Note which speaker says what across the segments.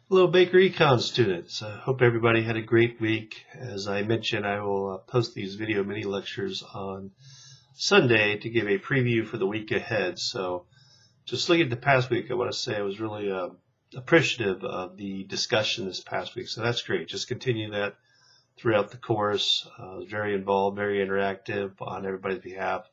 Speaker 1: Hello, Baker Econ students. I hope everybody had a great week. As I mentioned, I will post these video mini lectures on Sunday to give a preview for the week ahead. So just looking at the past week, I want to say I was really appreciative of the discussion this past week. So that's great. Just continue that throughout the course. Very involved, very interactive on everybody's behalf.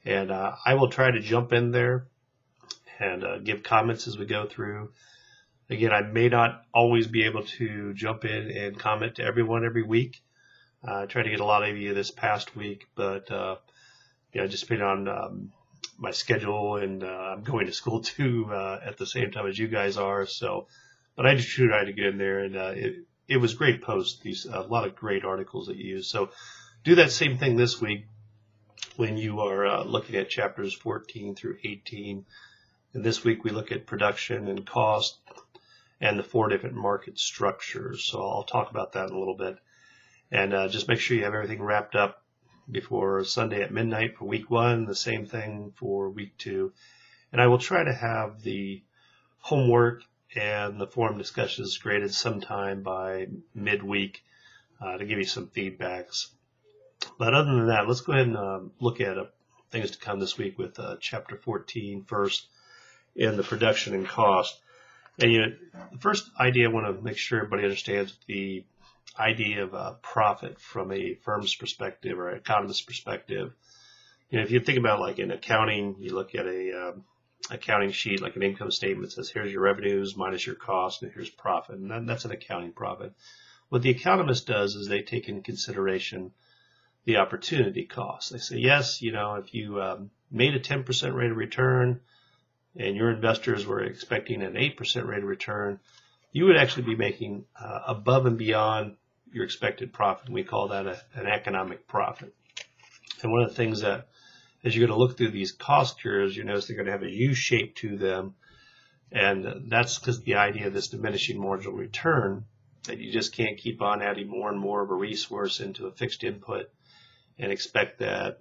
Speaker 1: And I will try to jump in there and give comments as we go through. Again, I may not always be able to jump in and comment to everyone every week. I tried to get a lot of you this past week, but just depending on my schedule, and I'm going to school too at the same time as you guys are. So, but I just tried to get in there, and it was great posts. A lot of great articles that you use. So, do that same thing this week when you are looking at chapters 14 through 18. And this week we look at production and cost and the 4 different market structures. So I'll talk about that in a little bit. And just make sure you have everything wrapped up before Sunday at midnight for week 1, the same thing for week 2. And I will try to have the homework and the forum discussions graded sometime by midweek to give you some feedbacks. But other than that, let's go ahead and look at things to come this week with chapter 14 first in the production and cost. And the first idea I want to make sure everybody understands the idea of profit from a firm's perspective or an economist's perspective. If you think about like in accounting, you look at a accounting sheet like an income statement that says here's your revenues minus your cost and here's profit, and that's an accounting profit. What the economist does is they take into consideration the opportunity cost. They say, yes, if you made a 10% rate of return and your investors were expecting an 8% rate of return, you would actually be making above and beyond your expected profit. We call that an economic profit. And one of the things that, as you're going to look through these cost curves, you notice they're going to have a U shape to them. And that's because the idea of this diminishing marginal return, that you just can't keep on adding more and more of a resource into a fixed input and expect that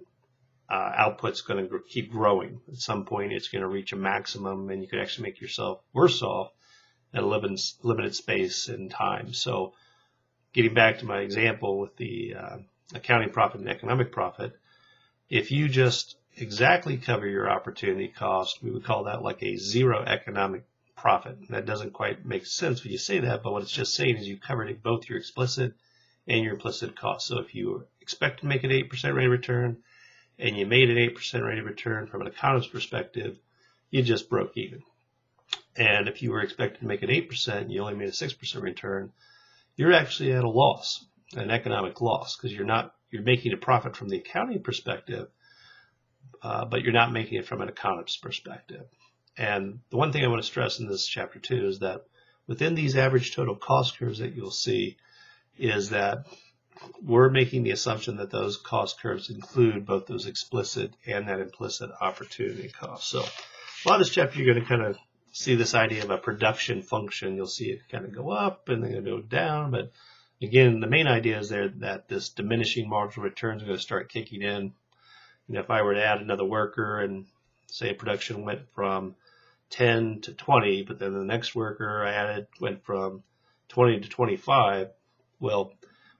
Speaker 1: output's going to keep growing. At some point, it's going to reach a maximum, and you could actually make yourself worse off at a limited space and time. So getting back to my example with the accounting profit and economic profit, if you just exactly cover your opportunity cost, we would call that like a zero economic profit. That doesn't quite make sense when you say that, but what it's just saying is you covered both your explicit and your implicit costs. So if you expect to make an 8% rate of return and you made an 8% rate of return from an economist's perspective, you just broke even. And if you were expected to make an 8% and you only made a 6% return, you're actually at a loss, an economic loss, because you're making a profit from the accounting perspective, but you're not making it from an economist's perspective. And the one thing I want to stress in this chapter too is that within these average total cost curves that you'll see is that we're making the assumption that those cost curves include both those explicit and that implicit opportunity cost. So a lot of this chapter, you're going to kind of see this idea of a production function. You'll see it kind of go up and then go down. But again, the main idea is there that this diminishing marginal returns are going to start kicking in. If I were to add another worker and say production went from 10 to 20, but then the next worker I added went from 20 to 25, well,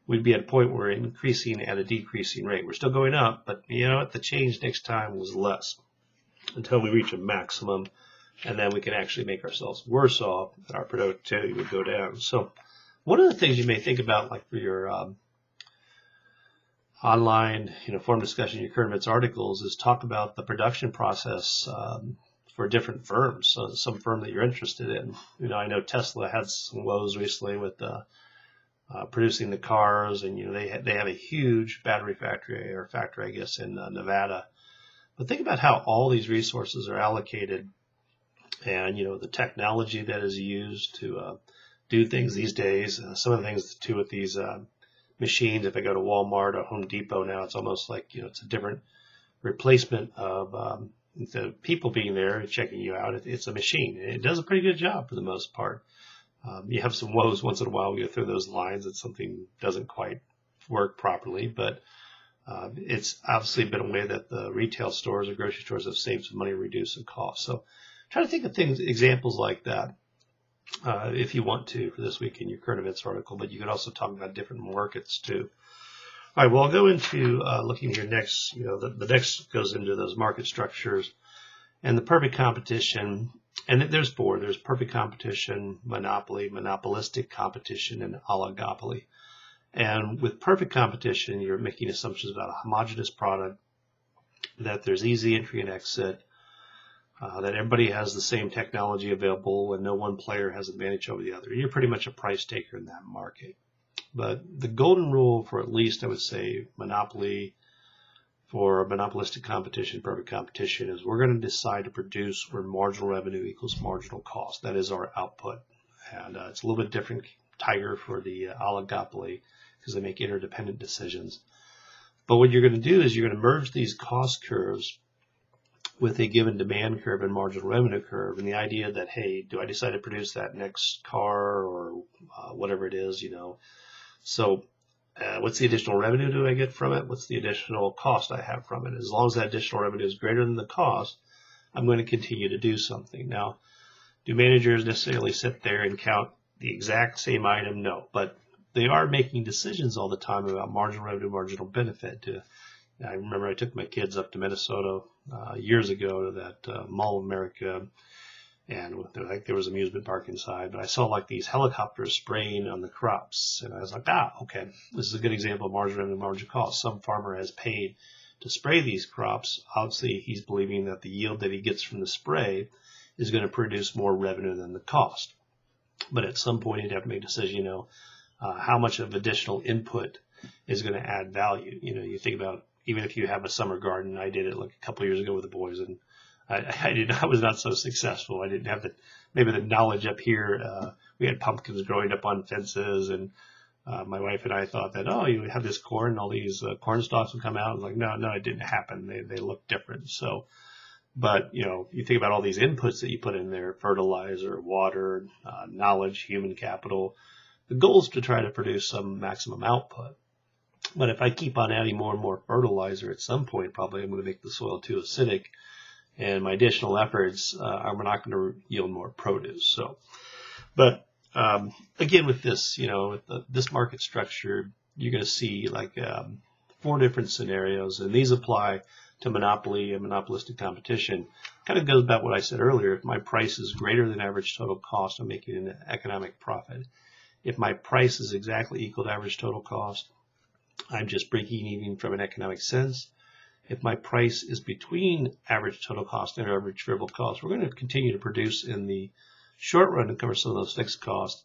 Speaker 1: we'd be at a point where we're increasing at a decreasing rate. We're still going up, but the change next time was less until we reach a maximum, and then we can actually make ourselves worse off, and our productivity would go down. So one of the things you may think about, like for your online forum discussion, your current events articles, is talk about the production process for different firms. So some firm that you're interested in. I know Tesla had some woes recently with producing the cars, and they have a huge battery factory I guess in Nevada. But think about how all these resources are allocated, and the technology that is used to do things these days. Some of the things too with these machines. If I go to Walmart or Home Depot now, it's almost like it's a different replacement of instead of people being there checking you out. It's a machine. It does a pretty good job for the most part. You have some woes once in a while. We go through those lines that something doesn't quite work properly, but it's obviously been a way that the retail stores or grocery stores have saved some money, reduced some costs. So try to think of examples like that. if you want to for this week in your current events article, but you could also talk about different markets too. All right, well, I'll go into looking here next. The next goes into those market structures and the perfect competition. And there's four. There's perfect competition, monopoly, monopolistic competition, and oligopoly. And with perfect competition, you're making assumptions about a homogeneous product, that there's easy entry and exit, that everybody has the same technology available and no one player has advantage over the other. You're pretty much a price taker in that market. But the golden rule for at least, I would say, monopoly, for monopolistic competition, perfect competition, is we're going to decide to produce where marginal revenue equals marginal cost. That is our output. And it's a little bit different tiger for the oligopoly because they make interdependent decisions. But what you're going to do is you're going to merge these cost curves with a given demand curve and marginal revenue curve. And the idea that, hey, do I decide to produce that next car or whatever it is, So what's the additional revenue do I get from it? What's the additional cost I have from it? As long as that additional revenue is greater than the cost, I'm going to continue to do something. Now, do managers necessarily sit there and count the exact same item? No, but they are making decisions all the time about marginal revenue, marginal benefit. I remember I took my kids up to Minnesota years ago to that Mall of America, and there was an amusement park inside, but I saw like these helicopters spraying on the crops, and I was like, okay, this is a good example of marginal revenue, marginal cost. Some farmer has paid to spray these crops. Obviously, he's believing that the yield that he gets from the spray is going to produce more revenue than the cost. But at some point, you'd have to make a decision, how much of additional input is going to add value. You think about, even if you have a summer garden, I did it like a couple of years ago with the boys, and I was not so successful. I didn't have maybe the knowledge up here. We had pumpkins growing up on fences, and my wife and I thought that, you have this corn, all these corn stalks would come out. I was like, no, it didn't happen. They look different. So, but you think about all these inputs that you put in there: fertilizer, water, knowledge, human capital. The goal is to try to produce some maximum output. But if I keep on adding more and more fertilizer, at some point, probably I'm going to make the soil too acidic, and my additional efforts are not going to yield more produce. So, but again, with this, with this market structure, you're going to see like 4 different scenarios, and these apply to monopoly and monopolistic competition. Kind of goes back what I said earlier. If my price is greater than average total cost, I'm making an economic profit. If my price is exactly equal to average total cost, I'm just breaking even from an economic sense. If my price is between average total cost and average variable cost, we're going to continue to produce in the short run to cover some of those fixed costs.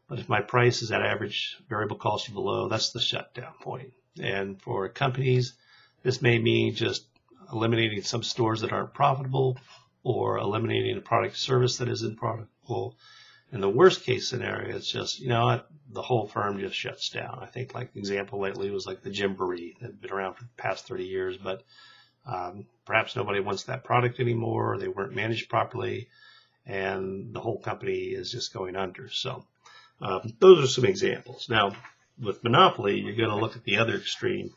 Speaker 1: But if my price is at average variable cost or below, that's the shutdown point. And for companies, this may mean just eliminating some stores that aren't profitable, or eliminating a product or service that isn't profitable. In the worst case scenario, it's just, the whole firm just shuts down. I think like the example lately was like the Gymboree that had been around for the past 30 years, but perhaps nobody wants that product anymore, or they weren't managed properly, and the whole company is just going under. So those are some examples. Now, with monopoly, you're going to look at the other extreme,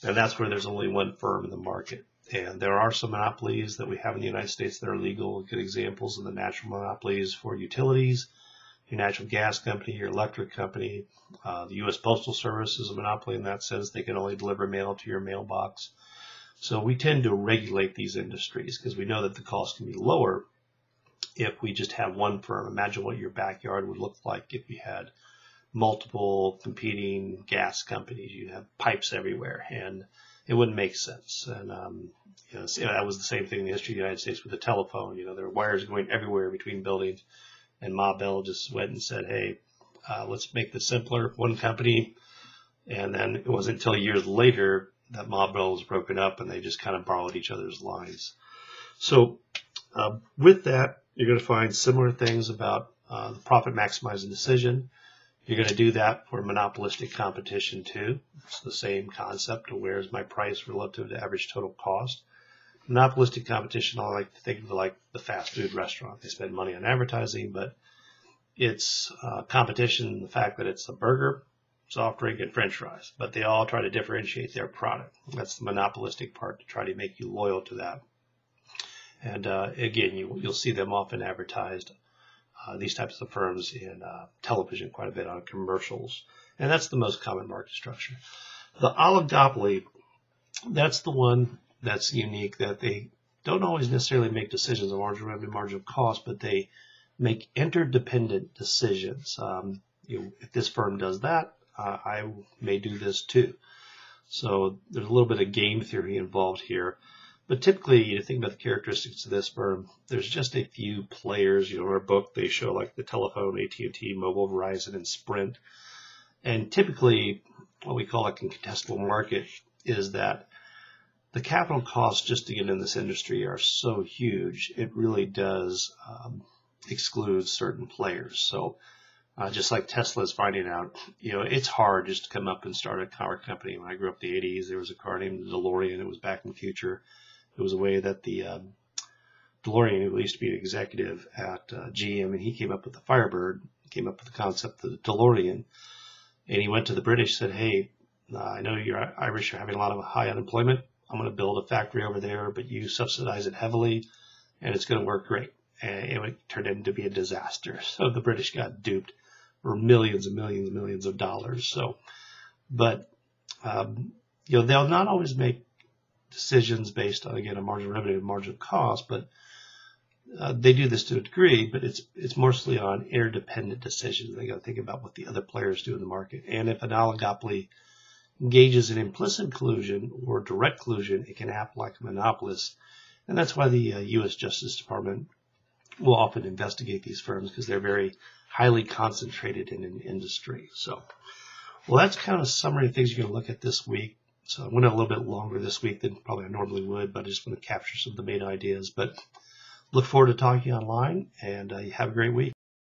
Speaker 1: and that's where there's only one firm in the market. And there are some monopolies that we have in the United States that are legal. Good examples of the natural monopolies for utilities, your natural gas company, your electric company. The U.S. Postal Service is a monopoly in that sense. They can only deliver mail to your mailbox. So we tend to regulate these industries because we know that the cost can be lower if we just have one firm. Imagine what your backyard would look like if you had multiple competing gas companies. You'd have pipes everywhere, and it wouldn't make sense. And that was the same thing in the history of the United States with the telephone. There were wires going everywhere between buildings, and Ma Bell just went and said, hey, let's make this simpler, one company. And then it wasn't until years later that Ma Bell was broken up, and they just kind of borrowed each other's lines. So with that, you're going to find similar things about the profit maximizing decision. You're going to do that for monopolistic competition too. It's the same concept of where's my price relative to average total cost. Monopolistic competition, I like to think of it like the fast food restaurant. They spend money on advertising, but it's competition, the fact that it's a burger, soft drink, and french fries. But they all try to differentiate their product. That's the monopolistic part, to try to make you loyal to that. And again, you'll see them often advertised these types of firms in television quite a bit on commercials. And that's the most common market structure. The oligopoly, that's the one that's unique, that they don't always necessarily make decisions on margin revenue, margin of cost, but they make interdependent decisions. If this firm does that, I may do this too. So there's a little bit of game theory involved here. But typically, you think about the characteristics of this firm, there's just a few players. In our book, they show like the telephone, AT&T, Mobile, Verizon, and Sprint. And typically, what we call a contestable market is that the capital costs just to get in this industry are so huge, it really does exclude certain players. So just like Tesla is finding out, it's hard just to come up and start a car company. When I grew up in the 80s, there was a car named the DeLorean. It was back in the future. It was a way that the DeLorean, who used to be an executive at GM, and he came up with the Firebird, came up with the concept of the DeLorean. And he went to the British, said, hey, I know you're Irish, you're having a lot of high unemployment. I'm going to build a factory over there, but you subsidize it heavily, and it's going to work great. And it turned into be a disaster. So the British got duped for millions and millions and millions of dollars. So, but, they'll not always make decisions based on, again, a margin of revenue and margin of cost, but they do this to a degree, but it's mostly on interdependent decisions. They got to think about what the other players do in the market. And if an oligopoly engages in implicit collusion or direct collusion, it can act like a monopolist. And that's why the U.S. Justice Department will often investigate these firms, because they're very highly concentrated in an industry. So, well, that's kind of a summary of things you're going to look at this week. So I went a little bit longer this week than probably I normally would, but I just want to capture some of the main ideas. But look forward to talking online, and you have a great week.